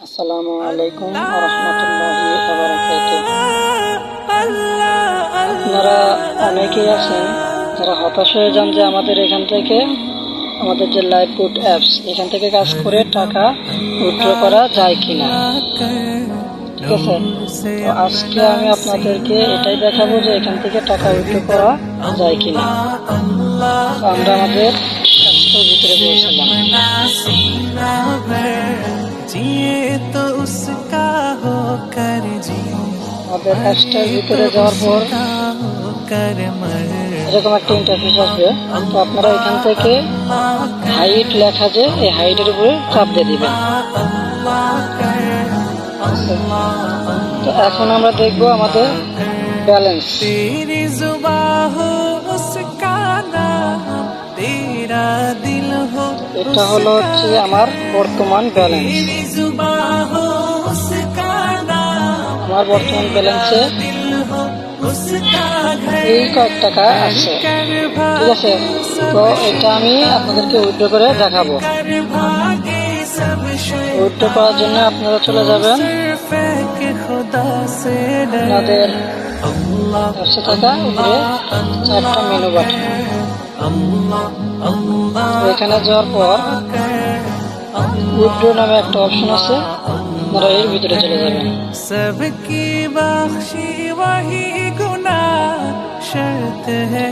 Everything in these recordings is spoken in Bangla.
আসসালামু আলাইকুম ওয়া রাহমাতুল্লাহি ওয়া বারাকাতুহু। আপনারা অনেকেই আছেন যারা হতাশ হয়ে যান যে আমাদের এখান থেকে আমাদের যে লাইভপুট অ্যাপস এখান থেকে কাজ করে টাকা উইথড্র করা যায় কিনা। ঠিক আছে, তো আজকে আমি আপনাদেরকে এটাই দেখাবো যে এখান থেকে টাকা উইথড্র করা যায় কিনা। তো আমরা আমাদের অ্যাপসটার ভিতরে পৌঁছলাম। আমাদের অ্যাপসটার ভিতরে যাওয়ার পর এরকম একটা ইন্টারফেস আসবে। তো আপনারা এখান থেকে হাইট লেখা যে এই হাইটের উপরে চাপ দিয়ে দিবেন। তো এখন আমরা দেখবো আমাদের ব্যালেন্স। এটা হলো হচ্ছে আমার বর্তমান ব্যালেন্স। আমার বর্তমান ব্যালেন্সে এই কয়েক টাকা আছে। ঠিক আছে, তো এটা আমি আপনাদেরকে উইথড্র করে দেখাবো। উইথড্র করার জন্য আপনারা চলে যাবেন আপনাদের অ্যাপসে থাকা উপরে চারটা মেনু বাটন। এখানে যাওয়ার পর উইথড্র নামে একটা অপশন আছে, আপনারা এর ভিতরে চলে যাবেন।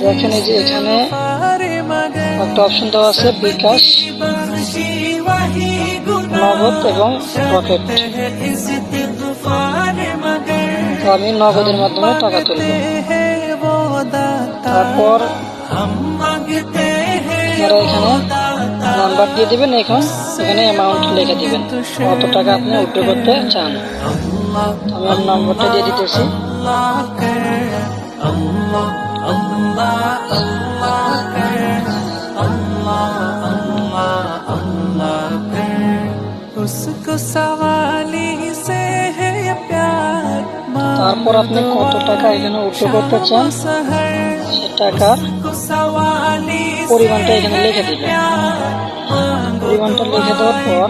দেখেন এই যে এখানে একটা অপশন দেওয়া আছে বিকাশ, নগদ এবং রকেট। তো আমি নগদের মাধ্যমে টাকা তুলব। তারপর আপনারা এখানে নাম্বার দিয়ে দিবেন। এখন এখানে অ্যামাউন্ট লিখে দিবেন, কত টাকা আপনি উইথড্র করতে চান। আমি আমার নম্বরটা দিয়ে দিতেছি। তারপর আপনি কত টাকা এখানে উইথড্র করতে চান সে টাকার পরিমাণটা এখানে লিখে দিবেন। পরিমাণটা লিখে দেওয়ার পর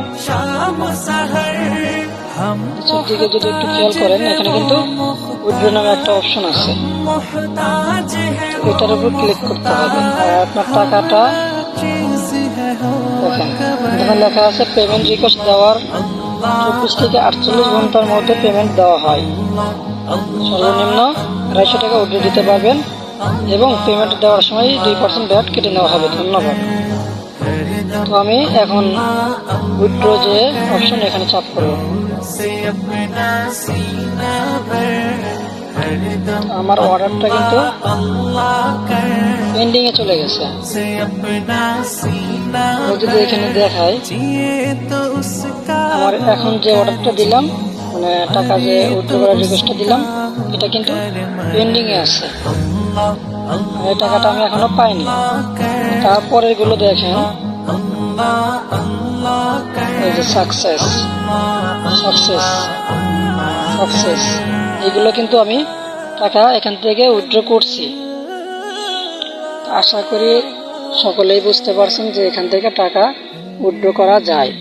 নিচের দিকে যদি একটু খেয়াল করেন, এখানে কিন্তু উইথড্র নামে একটা অপশন আছে, এটার উপর ক্লিক করতে হবে। আর আপনার টাকাটা দেখেন এখানে লেখা আছে পেমেন্ট রিকোয়েস্ট দেওয়ার 24 থেকে 48 ঘন্টার মধ্যে পেমেন্ট দেওয়া হয়। সর্বনিম্ন 250 টাকা উইথড্র দিতে পারবেন এবং পেমেন্ট দেওয়ার সময় 2% ভ্যাট কেটে নেওয়া হবে। ধন্যবাদ। তো আমি এখন উইথড্র যে অপশন এখানে চাপ করব। আমার অর্ডারটা কিন্তু পেন্ডিং এ চলে গেছে। যদি এখানে দেখায় আমার এখন যে অর্ডারটা দিলাম, মানে টাকা যে উইথড্র করার রিকোয়েস্টটা দিলাম, এটা কিন্তু পেন্ডিং এ আছে। এই টাকাটা আমি এখনো পাইনি। তারপরে এগুলো দেখেন এই যে সাকসেস সাকসেস সাকসেস, এগুলো কিন্তু আমি টাকা এখান থেকে উইথড্র করছি। আশা করি সকলেই বুঝতে পারছেন যে এখান থেকে টাকা উইথড্র করা যায়।